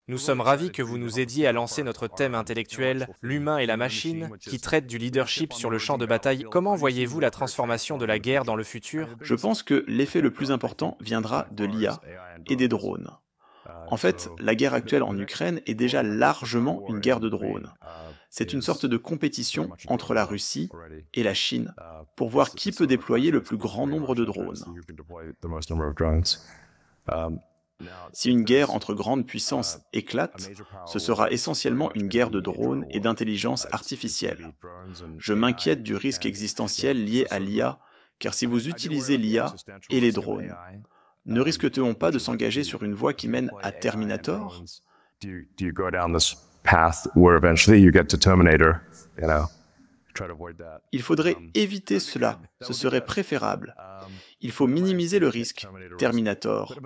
Nous sommes ravis que vous nous aidiez à lancer notre thème intellectuel, l'humain et la machine, qui traite du leadership sur le champ de bataille. Comment voyez-vous la transformation de la guerre dans le futur? Je pense que l'effet le plus important viendra de l'IA et des drones. En fait, la guerre actuelle en Ukraine est déjà largement une guerre de drones. C'est une sorte de compétition entre la Russie et la Chine pour voir qui peut déployer le plus grand nombre de drones. Si une guerre entre grandes puissances éclate, ce sera essentiellement une guerre de drones et d'intelligence artificielle. Je m'inquiète du risque existentiel lié à l'IA, car si vous utilisez l'IA et les drones, ne risque-t-on pas de s'engager sur une voie qui mène à Terminator? Il faudrait éviter cela, ce serait préférable. Il faut minimiser le risque, Terminator.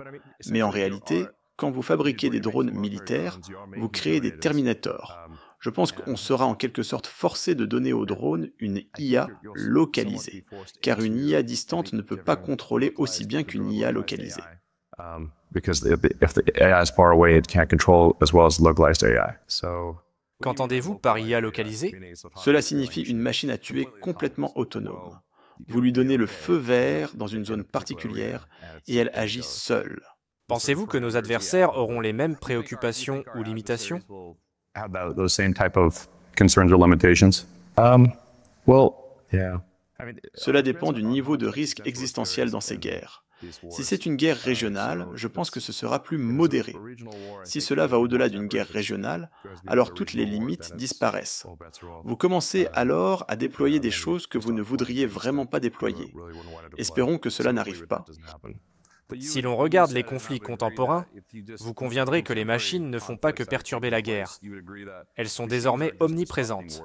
Mais en réalité, quand vous fabriquez des drones militaires, vous créez des Terminators. Je pense qu'on sera en quelque sorte forcé de donner aux drones une IA localisée, car une IA distante ne peut pas contrôler aussi bien qu'une IA localisée. Qu'entendez-vous par IA localisée? Cela signifie une machine à tuer complètement autonome. Vous lui donnez le feu vert dans une zone particulière et elle agit seule. Pensez-vous que nos adversaires auront les mêmes préoccupations ou limitations? Cela dépend du niveau de risque existentiel dans ces guerres. Si c'est une guerre régionale, je pense que ce sera plus modéré. Si cela va au-delà d'une guerre régionale, alors toutes les limites disparaissent. Vous commencez alors à déployer des choses que vous ne voudriez vraiment pas déployer. Espérons que cela n'arrive pas. Si l'on regarde les conflits contemporains, vous conviendrez que les machines ne font pas que perturber la guerre. Elles sont désormais omniprésentes.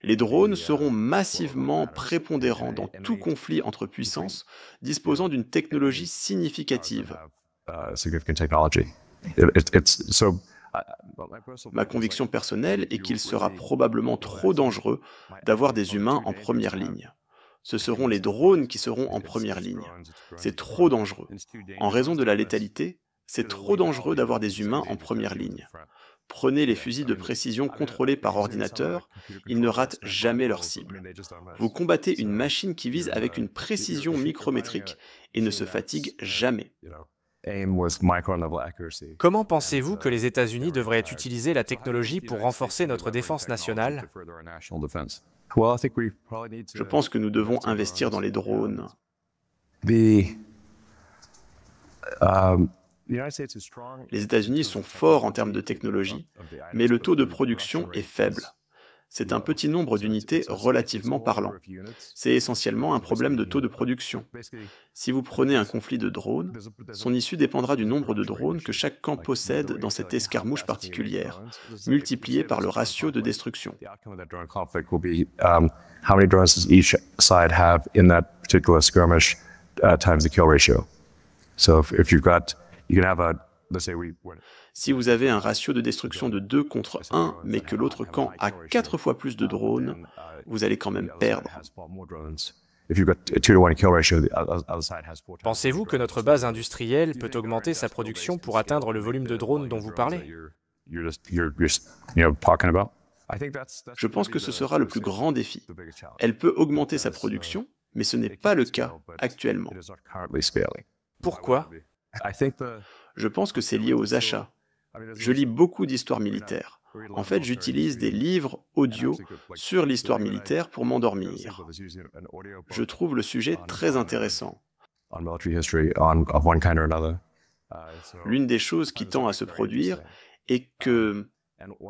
Les drones seront massivement prépondérants dans tout conflit entre puissances disposant d'une technologie significative. Ma conviction personnelle est qu'il sera probablement trop dangereux d'avoir des humains en première ligne. Ce seront les drones qui seront en première ligne. C'est trop dangereux. En raison de la létalité, c'est trop dangereux d'avoir des humains en première ligne. Prenez les fusils de précision contrôlés par ordinateur, ils ne ratent jamais leur cible. Vous combattez une machine qui vise avec une précision micrométrique et ne se fatigue jamais. Comment pensez-vous que les États-Unis devraient utiliser la technologie pour renforcer notre défense nationale? Je pense que nous devons investir dans les drones. Les États-Unis sont forts en termes de technologie, mais le taux de production est faible. C'est un petit nombre d'unités relativement parlant. C'est essentiellement un problème de taux de production. Si vous prenez un conflit de drones, son issue dépendra du nombre de drones que chaque camp possède dans cette escarmouche particulière, multiplié par le ratio de destruction. Si vous avez un ratio de destruction de 2 contre 1, mais que l'autre camp a 4 fois plus de drones, vous allez quand même perdre. Pensez-vous que notre base industrielle peut augmenter sa production pour atteindre le volume de drones dont vous parlez? Je pense que ce sera le plus grand défi. Elle peut augmenter sa production, mais ce n'est pas le cas actuellement. Pourquoi? Je pense que c'est lié aux achats. Je lis beaucoup d'histoire militaire. En fait, j'utilise des livres audio sur l'histoire militaire pour m'endormir. Je trouve le sujet très intéressant. L'une des choses qui tend à se produire est que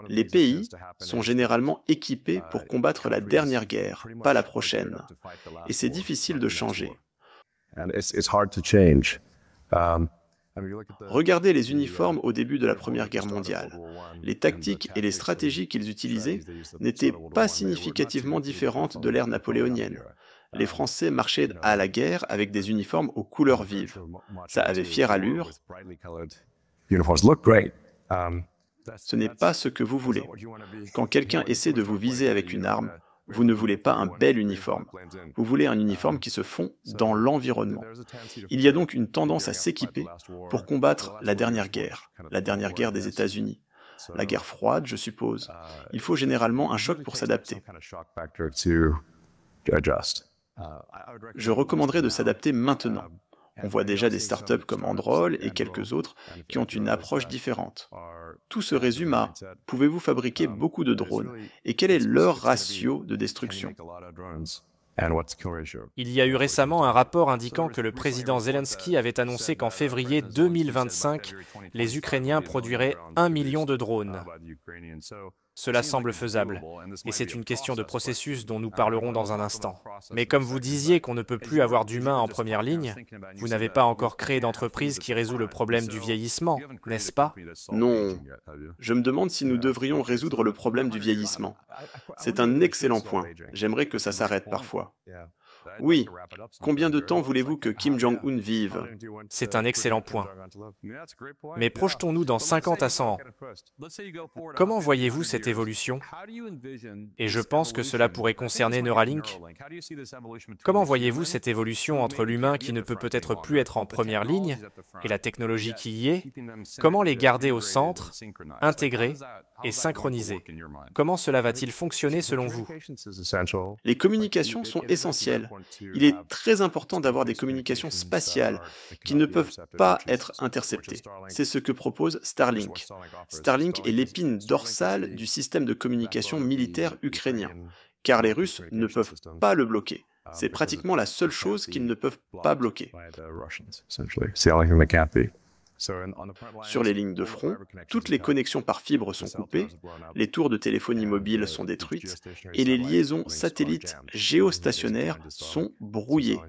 les pays sont généralement équipés pour combattre la dernière guerre, pas la prochaine. Et c'est difficile de changer. Regardez les uniformes au début de la Première Guerre mondiale. Les tactiques et les stratégies qu'ils utilisaient n'étaient pas significativement différentes de l'ère napoléonienne. Les Français marchaient à la guerre avec des uniformes aux couleurs vives. Ça avait fière allure. Ce n'est pas ce que vous voulez. Quand quelqu'un essaie de vous viser avec une arme, Vous ne voulez pas un bel uniforme. Vous voulez un uniforme qui se fond dans l'environnement. Il y a donc une tendance à s'équiper pour combattre la dernière guerre des États-Unis. La guerre froide, je suppose. Il faut généralement un choc pour s'adapter. Je recommanderais de s'adapter maintenant. On voit déjà des startups comme Anduril et quelques autres qui ont une approche différente. Tout se résume à « Pouvez-vous fabriquer beaucoup de drones et quel est leur ratio de destruction ?» Il y a eu récemment un rapport indiquant que le président Zelensky avait annoncé qu'en février 2025, les Ukrainiens produiraient 1 million de drones. Cela semble faisable, et c'est une question de processus dont nous parlerons dans un instant. Mais comme vous disiez qu'on ne peut plus avoir d'humains en première ligne, vous n'avez pas encore créé d'entreprise qui résout le problème du vieillissement, n'est-ce pas? Non. Je me demande si nous devrions résoudre le problème du vieillissement. C'est un excellent point. J'aimerais que ça s'arrête parfois. Oui. Combien de temps voulez-vous que Kim Jong-un vive? C'est un excellent point. Mais projetons-nous dans 50 à 100 ans. Comment voyez-vous cette évolution? Et je pense que cela pourrait concerner Neuralink. Comment voyez-vous cette évolution entre l'humain qui ne peut peut-être plus être en première ligne et la technologie qui y est? Comment les garder au centre, intégrés et synchronisés? Comment cela va-t-il fonctionner selon vous? Les communications sont essentielles. Il est très important d'avoir des communications spatiales qui ne peuvent pas être interceptées. C'est ce que propose Starlink. Starlink est l'épine dorsale du système de communication militaire ukrainien, car les Russes ne peuvent pas le bloquer. C'est pratiquement la seule chose qu'ils ne peuvent pas bloquer. Sur les lignes de front, toutes les connexions par fibre sont coupées, les tours de téléphonie mobile sont détruites et les liaisons satellites géostationnaires sont brouillées.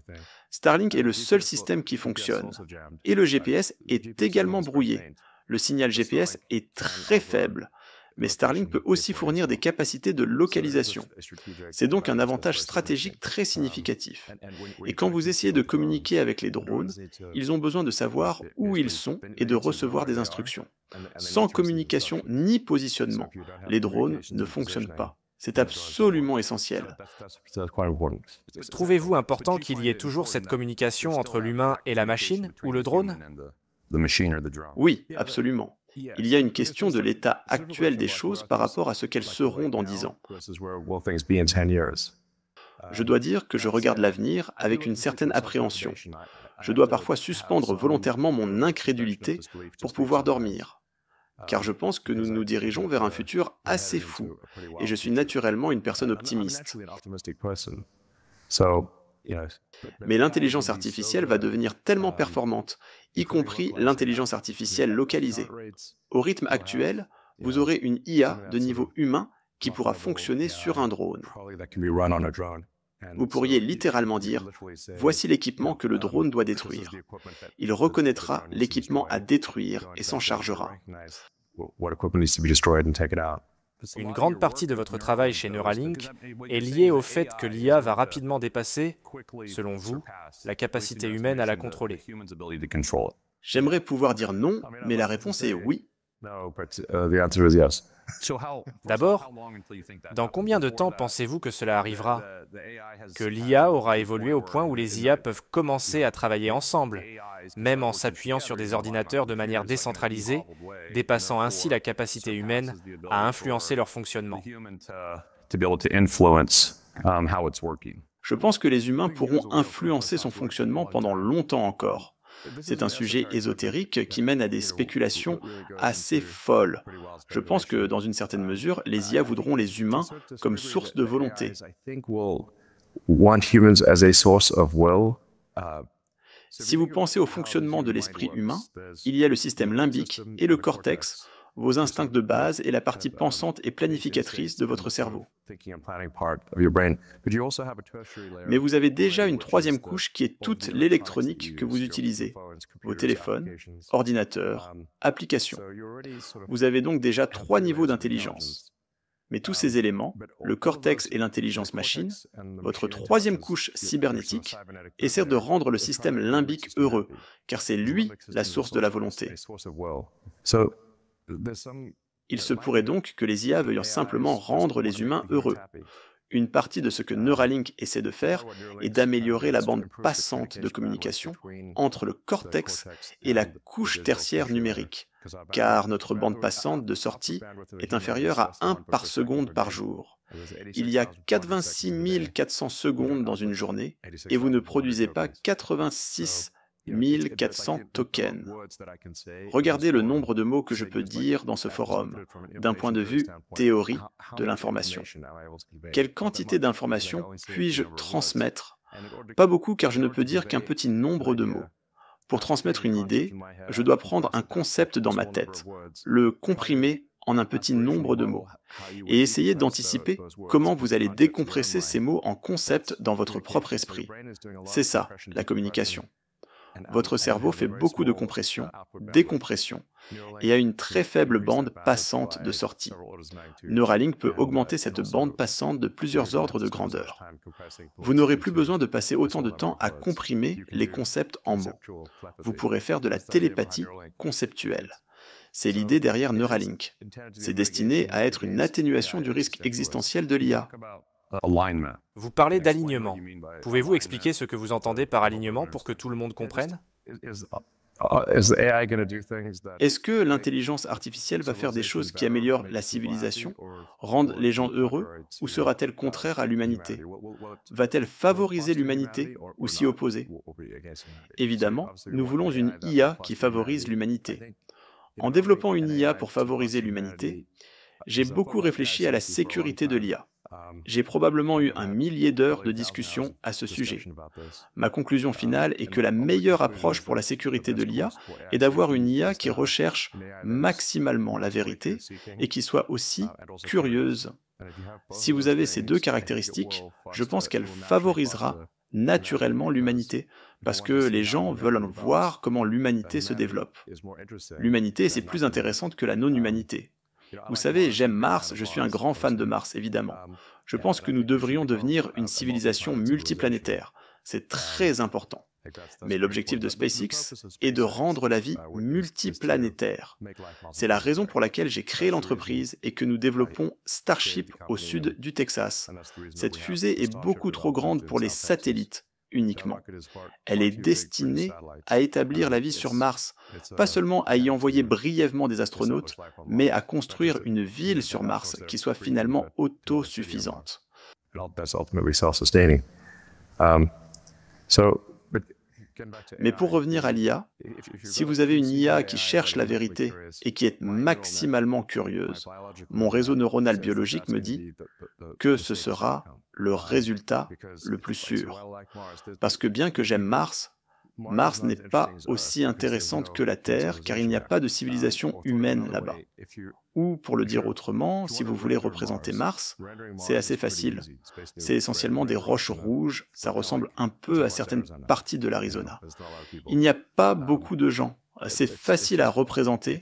Starlink est le seul système qui fonctionne. Et le GPS est également brouillé. Le signal GPS est très faible. Mais Starlink peut aussi fournir des capacités de localisation. C'est donc un avantage stratégique très significatif. Et quand vous essayez de communiquer avec les drones, ils ont besoin de savoir où ils sont et de recevoir des instructions. Sans communication ni positionnement, les drones ne fonctionnent pas. C'est absolument essentiel. Trouvez-vous important qu'il y ait toujours cette communication entre l'humain et la machine ou le drone? Oui, absolument. Il y a une question de l'état actuel des choses par rapport à ce qu'elles seront dans 10 ans. Je dois dire que je regarde l'avenir avec une certaine appréhension. Je dois parfois suspendre volontairement mon incrédulité pour pouvoir dormir. Car je pense que nous nous dirigeons vers un futur assez fou, et je suis naturellement une personne optimiste. Mais l'intelligence artificielle va devenir tellement performante, y compris l'intelligence artificielle localisée. Au rythme actuel, vous aurez une IA de niveau humain qui pourra fonctionner sur un drone. Vous pourriez littéralement dire « Voici l'équipement que le drone doit détruire ». Il reconnaîtra l'équipement à détruire et s'en chargera. Une grande partie de votre travail chez Neuralink est liée au fait que l'IA va rapidement dépasser, selon vous, la capacité humaine à la contrôler. J'aimerais pouvoir dire non, mais la réponse est oui. D'abord, dans combien de temps pensez-vous que cela arrivera? Que l'IA aura évolué au point où les IA peuvent commencer à travailler ensemble, même en s'appuyant sur des ordinateurs de manière décentralisée, dépassant ainsi la capacité humaine à influencer leur fonctionnement. Je pense que les humains pourront influencer son fonctionnement pendant longtemps encore. C'est un sujet ésotérique qui mène à des spéculations assez folles. Je pense que, dans une certaine mesure, les IA voudront les humains comme source de volonté. Si vous pensez au fonctionnement de l'esprit humain, il y a le système limbique et le cortex, vos instincts de base et la partie pensante et planificatrice de votre cerveau. Mais vous avez déjà une troisième couche qui est toute l'électronique que vous utilisez, vos téléphones, ordinateurs, applications. Vous avez donc déjà 3 niveaux d'intelligence. Mais tous ces éléments, le cortex et l'intelligence machine, votre troisième couche cybernétique, essaient de rendre le système limbique heureux, car c'est lui la source de la volonté. Il se pourrait donc que les IA veuillent simplement rendre les humains heureux. Une partie de ce que Neuralink essaie de faire est d'améliorer la bande passante de communication entre le cortex et la couche tertiaire numérique, car notre bande passante de sortie est inférieure à 1 par seconde par jour. Il y a 86 400 secondes dans une journée et vous ne produisez pas 86 400 tokens. Regardez le nombre de mots que je peux dire dans ce forum, d'un point de vue théorie de l'information. Quelle quantité d'informations puis-je transmettre? Pas beaucoup, car je ne peux dire qu'un petit nombre de mots. Pour transmettre une idée, je dois prendre un concept dans ma tête, le comprimer en un petit nombre de mots, et essayer d'anticiper comment vous allez décompresser ces mots en concepts dans votre propre esprit. C'est ça, la communication. Votre cerveau fait beaucoup de compression, décompression, et a une très faible bande passante de sortie. Neuralink peut augmenter cette bande passante de plusieurs ordres de grandeur. Vous n'aurez plus besoin de passer autant de temps à comprimer les concepts en mots. Vous pourrez faire de la télépathie conceptuelle. C'est l'idée derrière Neuralink. C'est destiné à être une atténuation du risque existentiel de l'IA. Vous parlez d'alignement. Pouvez-vous expliquer ce que vous entendez par alignement pour que tout le monde comprenne? Est-ce que l'intelligence artificielle va faire des choses qui améliorent la civilisation, rendent les gens heureux, ou sera-t-elle contraire à l'humanité? Va-t-elle favoriser l'humanité ou s'y opposer? Évidemment, nous voulons une IA qui favorise l'humanité. En développant une IA pour favoriser l'humanité, j'ai beaucoup réfléchi à la sécurité de l'IA. J'ai probablement eu 1 millier d'heures de discussion à ce sujet. Ma conclusion finale est que la meilleure approche pour la sécurité de l'IA est d'avoir une IA qui recherche maximalement la vérité et qui soit aussi curieuse. Si vous avez ces deux caractéristiques, je pense qu'elle favorisera naturellement l'humanité, parce que les gens veulent voir comment l'humanité se développe. L'humanité, c'est plus intéressante que la non-humanité. Vous savez, j'aime Mars, je suis un grand fan de Mars, évidemment. Je pense que nous devrions devenir une civilisation multiplanétaire. C'est très important. Mais l'objectif de SpaceX est de rendre la vie multiplanétaire. C'est la raison pour laquelle j'ai créé l'entreprise et que nous développons Starship au sud du Texas. Cette fusée est beaucoup trop grande pour les satellites uniquement. Elle est destinée à établir la vie sur Mars, pas seulement à y envoyer brièvement des astronautes, mais à construire une ville sur Mars qui soit finalement autosuffisante. Mais pour revenir à l'IA, si vous avez une IA qui cherche la vérité et qui est maximalement curieuse, mon réseau neuronal biologique me dit que ce sera le résultat le plus sûr. Parce que bien que j'aime Mars, Mars n'est pas aussi intéressante que la Terre, car il n'y a pas de civilisation humaine là-bas. Ou, pour le dire autrement, si vous voulez représenter Mars, c'est assez facile. C'est essentiellement des roches rouges, ça ressemble un peu à certaines parties de l'Arizona. Il n'y a pas beaucoup de gens. C'est facile à représenter,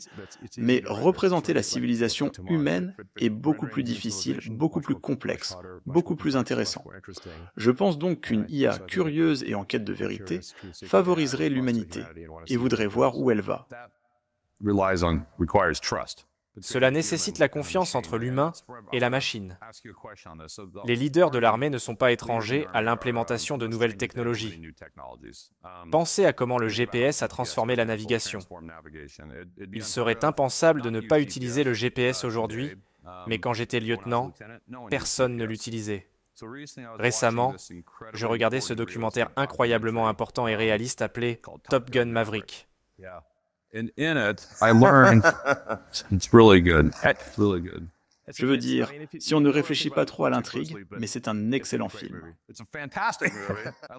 mais représenter la civilisation humaine est beaucoup plus difficile, beaucoup plus complexe, beaucoup plus intéressant. Je pense donc qu'une IA curieuse et en quête de vérité favoriserait l'humanité et voudrait voir où elle va. Cela nécessite la confiance entre l'humain et la machine. Les leaders de l'armée ne sont pas étrangers à l'implémentation de nouvelles technologies. Pensez à comment le GPS a transformé la navigation. Il serait impensable de ne pas utiliser le GPS aujourd'hui, mais quand j'étais lieutenant, personne ne l'utilisait. Récemment, je regardais ce documentaire incroyablement important et réaliste appelé Top Gun Maverick. And in it, I learned it's really good. It's really good. Je veux dire, si on ne réfléchit pas trop à l'intrigue, mais c'est un excellent film.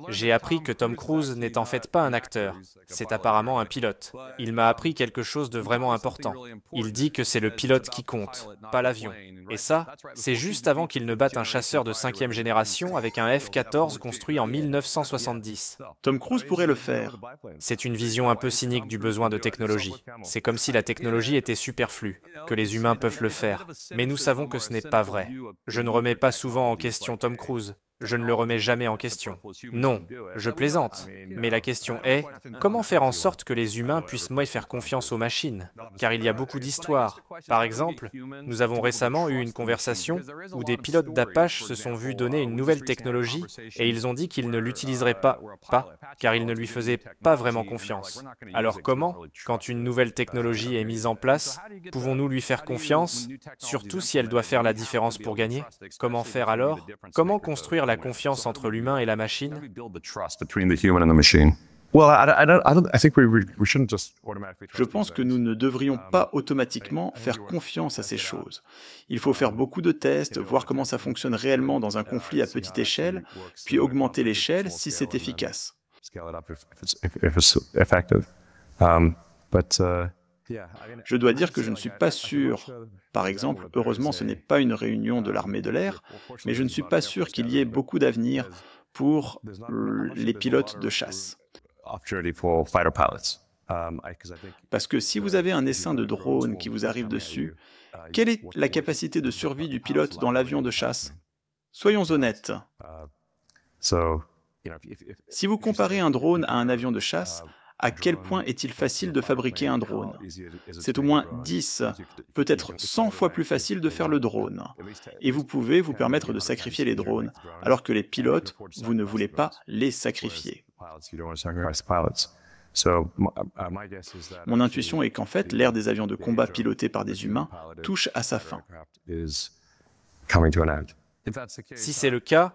J'ai appris que Tom Cruise n'est en fait pas un acteur, c'est apparemment un pilote. Il m'a appris quelque chose de vraiment important. Il dit que c'est le pilote qui compte, pas l'avion. Et ça, c'est juste avant qu'il ne batte un chasseur de 5e génération avec un F-14 construit en 1970. Tom Cruise pourrait le faire. C'est une vision un peu cynique du besoin de technologie. C'est comme si la technologie était superflue, que les humains peuvent le faire. Mais nous savons que ce n'est pas vrai. Je ne remets pas souvent en question Tom Cruise. Je ne le remets jamais en question. Non, je plaisante. Mais la question est, comment faire en sorte que les humains puissent moins faire confiance aux machines? car il y a beaucoup d'histoires. Par exemple, nous avons récemment eu une conversation où des pilotes d'Apache se sont vus donner une nouvelle technologie et ils ont dit qu'ils ne l'utiliseraient pas, car ils ne lui faisaient pas vraiment confiance. Alors comment, quand une nouvelle technologie est mise en place, pouvons-nous lui faire confiance, surtout si elle doit faire la différence pour gagner? Comment faire alors? Comment construire la confiance entre l'humain et la machine? Je pense que nous ne devrions pas automatiquement faire confiance à ces choses. Il faut faire beaucoup de tests, voir comment ça fonctionne réellement dans un conflit à petite échelle, puis augmenter l'échelle si c'est efficace. Je dois dire que je ne suis pas sûr, par exemple, heureusement ce n'est pas une réunion de l'armée de l'air, mais je ne suis pas sûr qu'il y ait beaucoup d'avenir pour les pilotes de chasse. Parce que si vous avez un essaim de drone qui vous arrive dessus, quelle est la capacité de survie du pilote dans l'avion de chasse? Soyons honnêtes. Si vous comparez un drone à un avion de chasse, à quel point est-il facile de fabriquer un drone? C'est au moins 10, peut-être 100 fois plus facile de faire le drone. Et vous pouvez vous permettre de sacrifier les drones, alors que les pilotes, vous ne voulez pas les sacrifier. Mon intuition est qu'en fait, l'ère des avions de combat pilotés par des humains touche à sa fin. Si c'est le cas,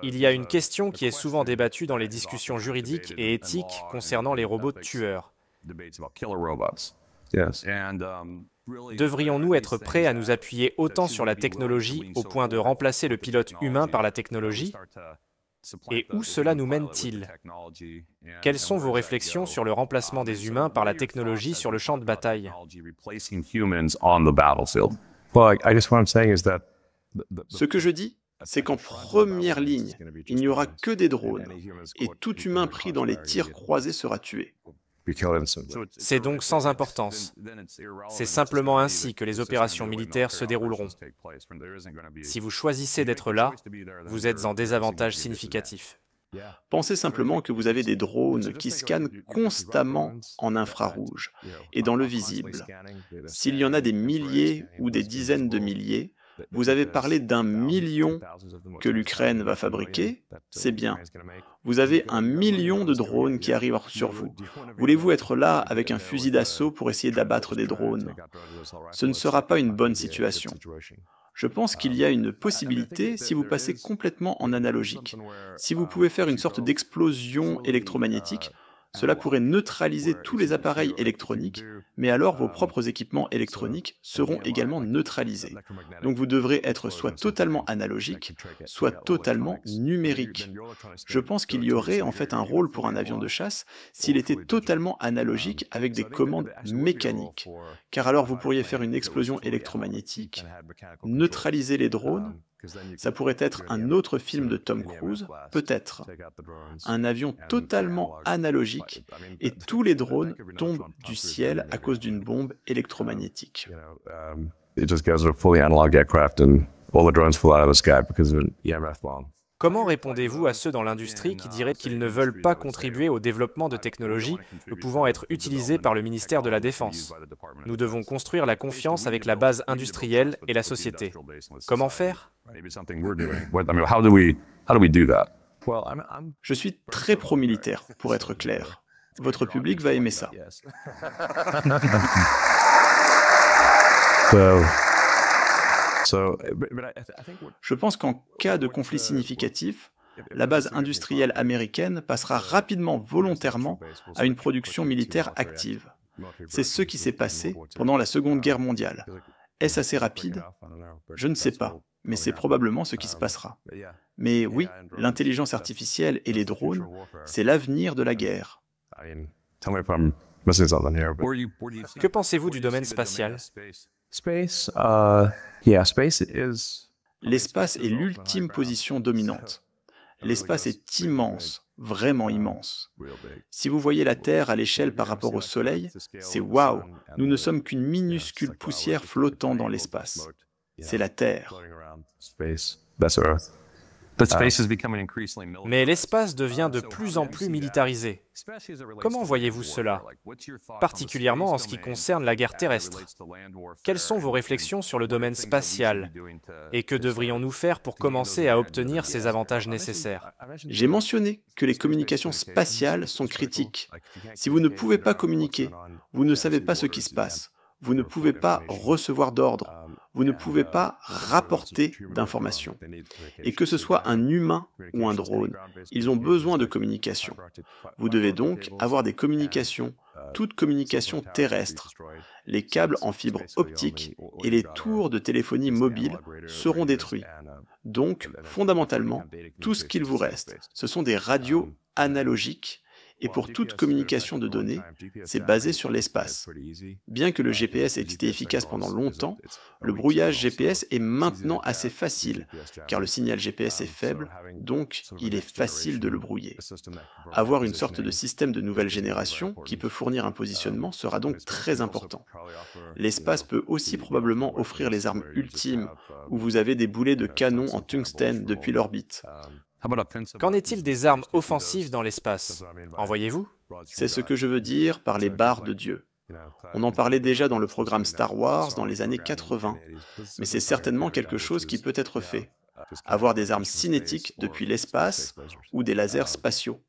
il y a une question qui est souvent débattue dans les discussions juridiques et éthiques concernant les robots tueurs. Devrions-nous être prêts à nous appuyer autant sur la technologie au point de remplacer le pilote humain par la technologie? Et où cela nous mène-t-il? Quelles sont vos réflexions sur le remplacement des humains par la technologie sur le champ de bataille? Ce que je dis, c'est qu'en première ligne, il n'y aura que des drones, et tout humain pris dans les tirs croisés sera tué. C'est donc sans importance. C'est simplement ainsi que les opérations militaires se dérouleront. Si vous choisissez d'être là, vous êtes en désavantage significatif. Pensez simplement que vous avez des drones qui scannent constamment en infrarouge et dans le visible. S'il y en a des milliers ou des dizaines de milliers, vous avez parlé d'1 million que l'Ukraine va fabriquer, c'est bien. Vous avez 1 million de drones qui arrivent sur vous. Voulez-vous être là avec un fusil d'assaut pour essayer d'abattre des drones? Ce ne sera pas une bonne situation. Je pense qu'il y a une possibilité si vous passez complètement en analogique. Si vous pouvez faire une sorte d'explosion électromagnétique, cela pourrait neutraliser tous les appareils électroniques, mais alors vos propres équipements électroniques seront également neutralisés. Donc vous devrez être soit totalement analogique, soit totalement numérique. Je pense qu'il y aurait en fait un rôle pour un avion de chasse s'il était totalement analogique avec des commandes mécaniques. Car alors vous pourriez faire une explosion électromagnétique, neutraliser les drones. Ça pourrait être un autre film de Tom Cruise, peut-être. Un avion totalement analogique et tous les drones tombent du ciel à cause d'une bombe électromagnétique. Comment répondez-vous à ceux dans l'industrie qui diraient qu'ils ne veulent pas contribuer au développement de technologies pouvant être utilisées par le ministère de la Défense? Nous devons construire la confiance avec la base industrielle et la société. Comment faire? Je suis très pro-militaire, pour être clair. Votre public va aimer ça. Je pense qu'en cas de conflit significatif, la base industrielle américaine passera rapidement volontairement à une production militaire active. C'est ce qui s'est passé pendant la Seconde Guerre mondiale. Est-ce assez rapide? Je ne sais pas, mais c'est probablement ce qui se passera. Mais oui, l'intelligence artificielle et les drones, c'est l'avenir de la guerre. Que pensez-vous du domaine spatial? L'espace est l'ultime position dominante. L'espace est immense, vraiment immense. Si vous voyez la Terre à l'échelle par rapport au Soleil, c'est waouh, nous ne sommes qu'une minuscule poussière flottant dans l'espace. C'est la Terre. Mais l'espace devient de plus en plus militarisé. Comment voyez-vous cela, particulièrement en ce qui concerne la guerre terrestre? Quelles sont vos réflexions sur le domaine spatial? Et que devrions-nous faire pour commencer à obtenir ces avantages nécessaires? J'ai mentionné que les communications spatiales sont critiques. Si vous ne pouvez pas communiquer, vous ne savez pas ce qui se passe. Vous ne pouvez pas recevoir d'ordre. Vous ne pouvez pas rapporter d'informations. Et que ce soit un humain ou un drone, ils ont besoin de communication. Vous devez donc avoir des communications, toute communication terrestre. Les câbles en fibre optique et les tours de téléphonie mobile seront détruits. Donc, fondamentalement, tout ce qu'il vous reste, ce sont des radios analogiques. Et pour toute communication de données, c'est basé sur l'espace. Bien que le GPS ait été efficace pendant longtemps, le brouillage GPS est maintenant assez facile, car le signal GPS est faible, donc il est facile de le brouiller. Avoir une sorte de système de nouvelle génération qui peut fournir un positionnement sera donc très important. L'espace peut aussi probablement offrir les armes ultimes, où vous avez des boulets de canon en tungstène depuis l'orbite. Qu'en est-il des armes offensives dans l'espace? En voyez-vous? C'est ce que je veux dire par les barres de Dieu. On en parlait déjà dans le programme Star Wars dans les années 80, mais c'est certainement quelque chose qui peut être fait. Avoir des armes cinétiques depuis l'espace ou des lasers spatiaux.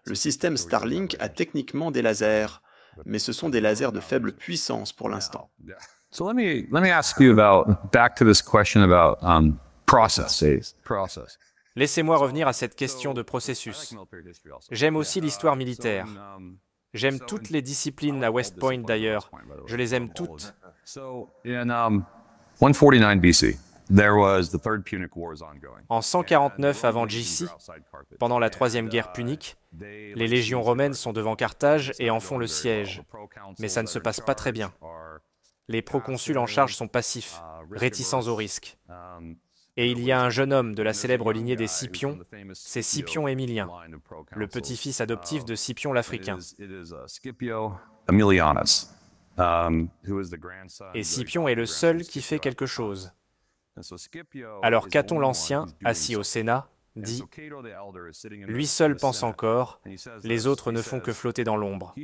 Le système Starlink a techniquement des lasers, mais ce sont des lasers de faible puissance pour l'instant. So let me ask you back to this question about processes. Laissez-moi revenir à cette question de processus. J'aime aussi l'histoire militaire. J'aime toutes les disciplines à West Point d'ailleurs. Je les aime toutes. En 149 avant JC, pendant la Troisième Guerre punique, les légions romaines sont devant Carthage et en font le siège. Mais ça ne se passe pas très bien. Les proconsuls en charge sont passifs, réticents au risque. Et il y a un jeune homme de la célèbre lignée des Scipions, c'est Scipion Émilien, le petit-fils adoptif de Scipion l'Africain. Et Scipion est le seul qui fait quelque chose. Alors Caton l'Ancien, assis au Sénat, dit « Lui seul pense encore, les autres ne font que flotter dans l'ombre. »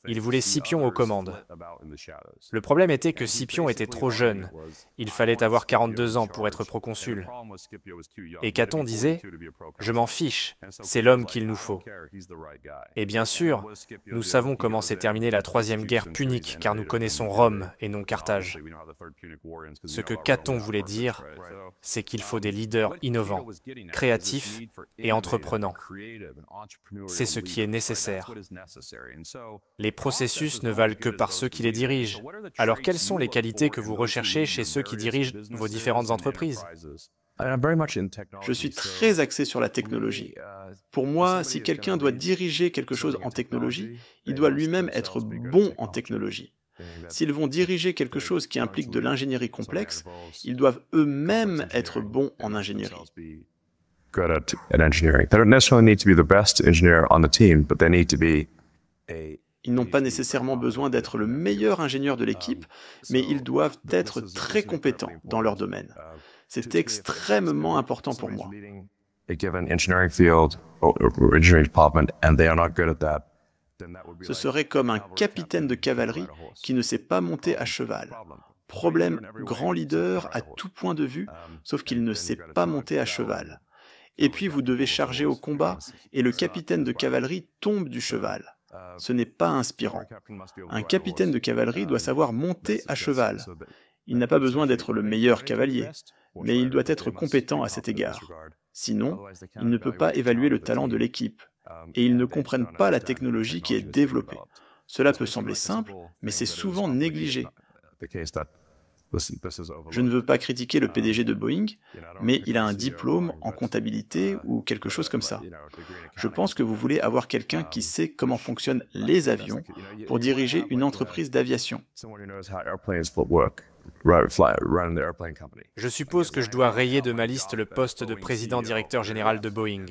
Il voulait Scipion aux commandes. Le problème était que Scipion était trop jeune. Il fallait avoir 42 ans pour être proconsul. Et Caton disait « Je m'en fiche, c'est l'homme qu'il nous faut. » Et bien sûr, nous savons comment s'est terminée la Troisième Guerre punique, car nous connaissons Rome et non Carthage. Ce que Caton voulait dire, c'est qu'il faut des leaders innovants, créatifs et entreprenants. C'est ce qui est nécessaire. Les processus ne valent que par ceux qui les dirigent. Alors, quelles sont les qualités que vous recherchez chez ceux qui dirigent vos différentes entreprises? Je suis très axé sur la technologie. Pour moi, si quelqu'un doit diriger quelque chose en technologie, il doit lui-même être bon en technologie. S'ils vont diriger quelque chose qui implique de l'ingénierie complexe, ils doivent eux-mêmes être bons en ingénierie. Ils n'ont pas nécessairement besoin d'être le meilleur ingénieur de l'équipe, mais ils doivent être très compétents dans leur domaine. C'est extrêmement important pour moi. Ce serait comme un capitaine de cavalerie qui ne sait pas monter à cheval. Problème, grand leader à tout point de vue, sauf qu'il ne sait pas monter à cheval. Et puis vous devez charger au combat, et le capitaine de cavalerie tombe du cheval. Ce n'est pas inspirant. Un capitaine de cavalerie doit savoir monter à cheval. Il n'a pas besoin d'être le meilleur cavalier, mais il doit être compétent à cet égard. Sinon, il ne peut pas évaluer le talent de l'équipe. Et ils ne comprennent pas la technologie qui est développée. Cela peut sembler simple, mais c'est souvent négligé. Je ne veux pas critiquer le PDG de Boeing, mais il a un diplôme en comptabilité ou quelque chose comme ça. Je pense que vous voulez avoir quelqu'un qui sait comment fonctionnent les avions pour diriger une entreprise d'aviation. Je suppose que je dois rayer de ma liste le poste de président-directeur général de Boeing.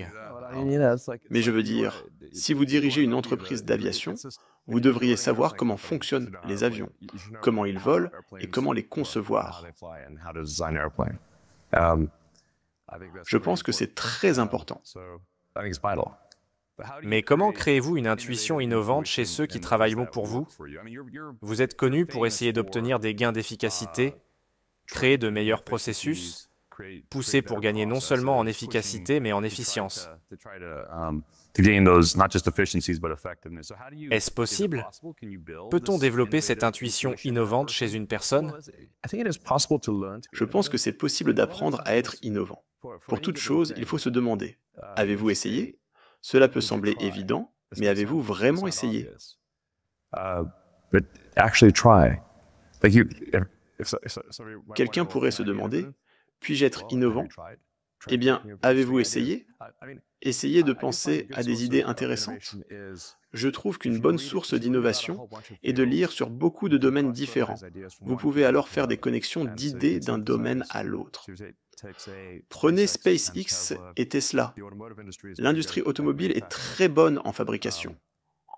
Mais je veux dire, si vous dirigez une entreprise d'aviation, vous devriez savoir comment fonctionnent les avions, comment ils volent et comment les concevoir. Je pense que c'est très important. Mais comment créez-vous une intuition innovante chez ceux qui travaillent pour vous? Vous êtes connu pour essayer d'obtenir des gains d'efficacité, créer de meilleurs processus, pousser pour gagner non seulement en efficacité, mais en efficience. Est-ce possible? Peut-on développer cette intuition innovante chez une personne? Je pense que c'est possible d'apprendre à être innovant. Pour toute chose, il faut se demander, avez-vous essayé? Cela peut sembler évident, mais avez-vous vraiment essayé? Quelqu'un pourrait se demander, puis-je être innovant? Eh bien, avez-vous essayé? Essayez de penser à des idées intéressantes. Je trouve qu'une bonne source d'innovation est de lire sur beaucoup de domaines différents. Vous pouvez alors faire des connexions d'idées d'un domaine à l'autre. Prenez SpaceX et Tesla. L'industrie automobile est très bonne en fabrication.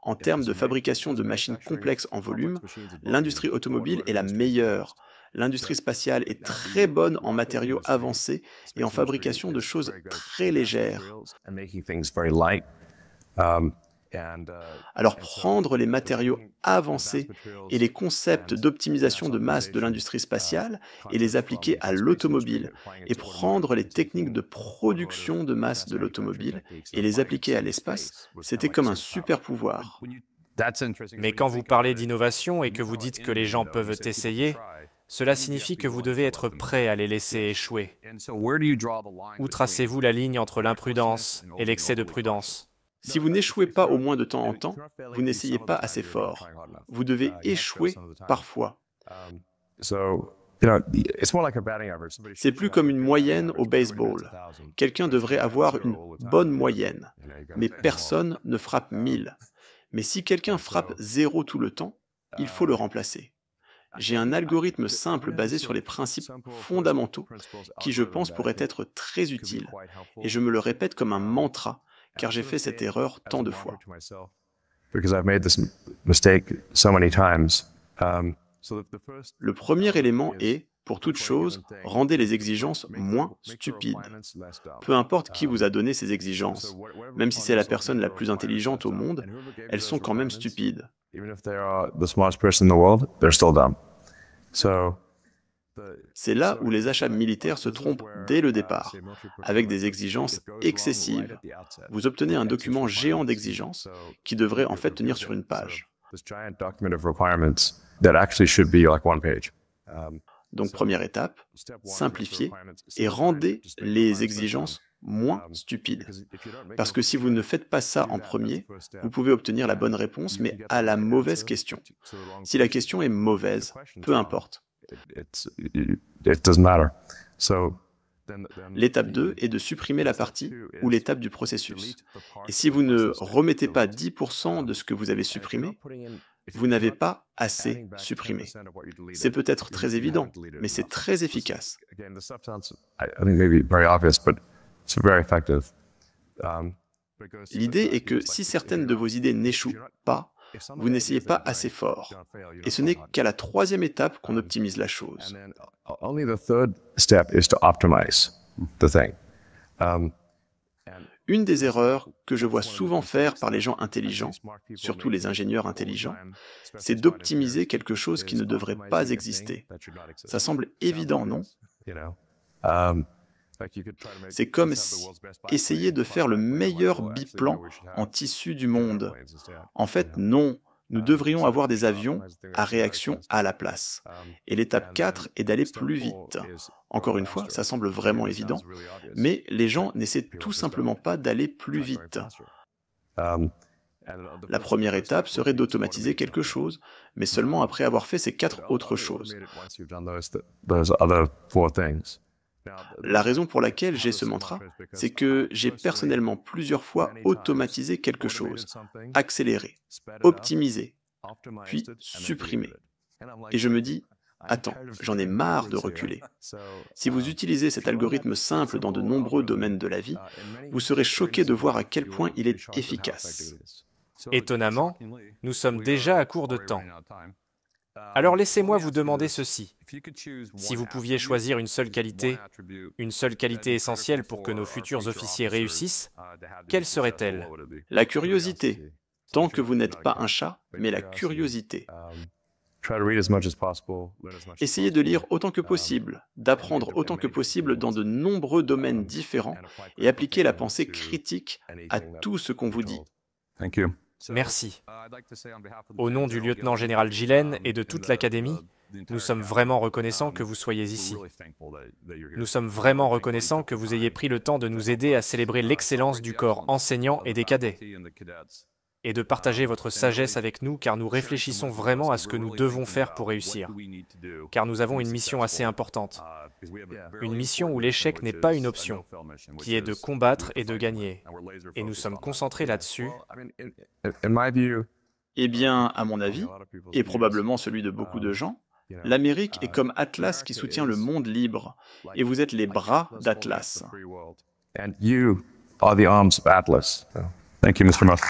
En termes de fabrication de machines complexes en volume, l'industrie automobile est la meilleure. L'industrie spatiale est très bonne en matériaux avancés et en fabrication de choses très légères. Alors prendre les matériaux avancés et les concepts d'optimisation de masse de l'industrie spatiale et les appliquer à l'automobile, et prendre les techniques de production de masse de l'automobile et les appliquer à l'espace, c'était comme un super pouvoir. Mais quand vous parlez d'innovation et que vous dites que les gens peuvent essayer, cela signifie que vous devez être prêt à les laisser échouer. Où tracez-vous la ligne entre l'imprudence et l'excès de prudence? Si vous n'échouez pas au moins de temps en temps, vous n'essayez pas assez fort. Vous devez échouer parfois. C'est plus comme une moyenne au baseball. Quelqu'un devrait avoir une bonne moyenne, mais personne ne frappe 1000. Mais si quelqu'un frappe 0 tout le temps, il faut le remplacer. J'ai un algorithme simple basé sur les principes fondamentaux qui, je pense, pourrait être très utile. Et je me le répète comme un mantra, car j'ai fait cette erreur tant de fois. Le premier élément est, pour toute chose, rendez les exigences moins stupides. Peu importe qui vous a donné ces exigences, même si c'est la personne la plus intelligente au monde, elles sont quand même stupides. C'est là où les achats militaires se trompent dès le départ, avec des exigences excessives. Vous obtenez un document géant d'exigences qui devrait en fait tenir sur une page. Donc première étape, simplifiez et rendez les exigences moins stupides. Parce que si vous ne faites pas ça en premier, vous pouvez obtenir la bonne réponse, mais à la mauvaise question. Si la question est mauvaise, peu importe. L'étape 2 est de supprimer la partie ou l'étape du processus. Et si vous ne remettez pas 10% de ce que vous avez supprimé, vous n'avez pas assez supprimé. C'est peut-être très évident, mais c'est très efficace. L'idée est que si certaines de vos idées n'échouent pas, vous n'essayez pas assez fort. Et ce n'est qu'à la troisième étape qu'on optimise la chose. Une des erreurs que je vois souvent faire par les gens intelligents, surtout les ingénieurs intelligents, c'est d'optimiser quelque chose qui ne devrait pas exister. Ça semble évident, non? C'est comme essayer de faire le meilleur biplan en tissu du monde. En fait, non. Nous devrions avoir des avions à réaction à la place. Et l'étape 4 est d'aller plus vite. Encore une fois, ça semble vraiment évident, mais les gens n'essaient tout simplement pas d'aller plus vite. La première étape serait d'automatiser quelque chose, mais seulement après avoir fait ces 4 autres choses. La raison pour laquelle j'ai ce mantra, c'est que j'ai personnellement plusieurs fois automatisé quelque chose, accéléré, optimisé, puis supprimé. Et je me dis, attends, j'en ai marre de reculer. Si vous utilisez cet algorithme simple dans de nombreux domaines de la vie, vous serez choqué de voir à quel point il est efficace. Étonnamment, nous sommes déjà à court de temps. Alors laissez-moi vous demander ceci. Si vous pouviez choisir une seule qualité essentielle pour que nos futurs officiers réussissent, quelle serait-elle? La curiosité. Tant que vous n'êtes pas un chat, mais la curiosité. Essayez de lire autant que possible, d'apprendre autant que possible dans de nombreux domaines différents et appliquer la pensée critique à tout ce qu'on vous dit. Merci. Au nom du lieutenant-général Gillen et de toute l'Académie, nous sommes vraiment reconnaissants que vous soyez ici. Nous sommes vraiment reconnaissants que vous ayez pris le temps de nous aider à célébrer l'excellence du corps enseignant et des cadets, et de partager votre sagesse avec nous, car nous réfléchissons vraiment à ce que nous devons faire pour réussir, car nous avons une mission assez importante, une mission où l'échec n'est pas une option, qui est de combattre et de gagner, et nous sommes concentrés là-dessus. Eh bien, à mon avis, et probablement celui de beaucoup de gens, l'Amérique est comme Atlas qui soutient le monde libre, et vous êtes les bras d'Atlas. And you are the arms of Atlas. Thank you, Mr. Musk.